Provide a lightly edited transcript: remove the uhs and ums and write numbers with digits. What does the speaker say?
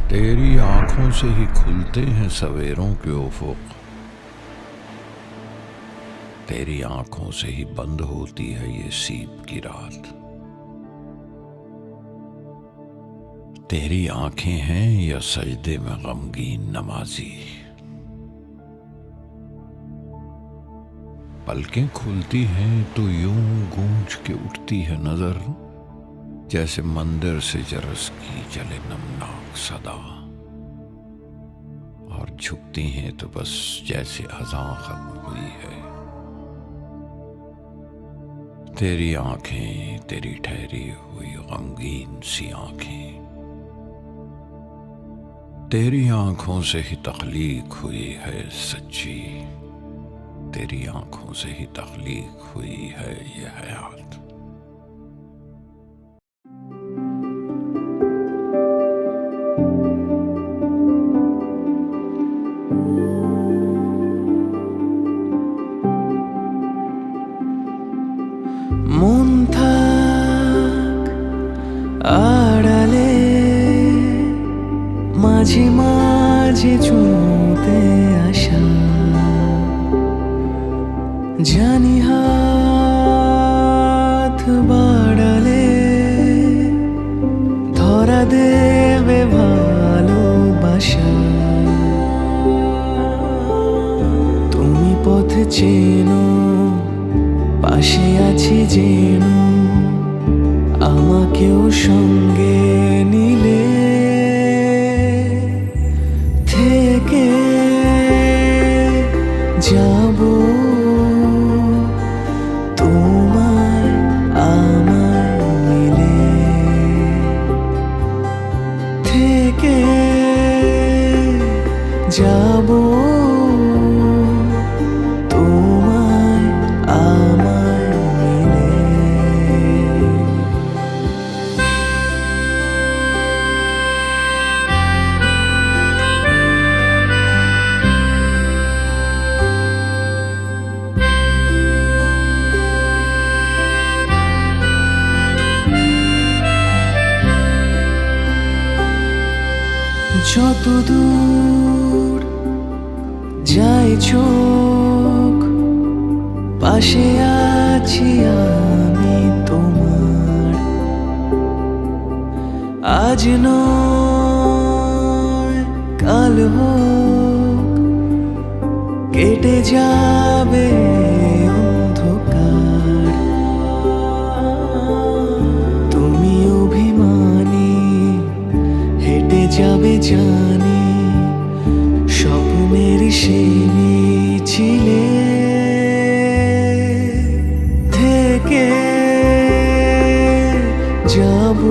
तेरी आंखों से ही खुलते हैं सवेरों के उफुक, तेरी आंखों से ही बंद होती है ये सीप की रात। तेरी आंखें हैं या सजदे में गमगीन नमाजी, पलकें खुलती हैं तो यूं गूंज के उठती है नजर, जैसे मंदिर से जरस की चले नमनाक सदा। और झुकती हैं तो बस जैसे अज़ां खत्म हुई है। तेरी आंखें, तेरी ठहरी हुई गमगीन सी आंखें, तेरी आंखों से ही तख्लीक हुई है सच्ची, तेरी आंखों से ही तख्लीक हुई है ये हयात। মন থাক আড়ালে, মাঝে মাঝে ছুঁতে আসা, জানি হাত বাড়ালে ধরা দেবে ভালোবাসা। তুমি পথ চেনো, পাশে আছি যেন, আমাকেও সঙ্গে নিলে থেকে যাব তোমায় আমায় মিলে, থেকে যাব তোমায় আমায় মিলে। যত দূর যায় চোখ, পাশে আছি আমি তোমার। আজ নয় কাল হোক, কেটে যাবে অন্ধকার। তুমি অভিমানী হেঁটে যাবে জানি, স্বপ্নের সেই মিছিলে থেকে যাব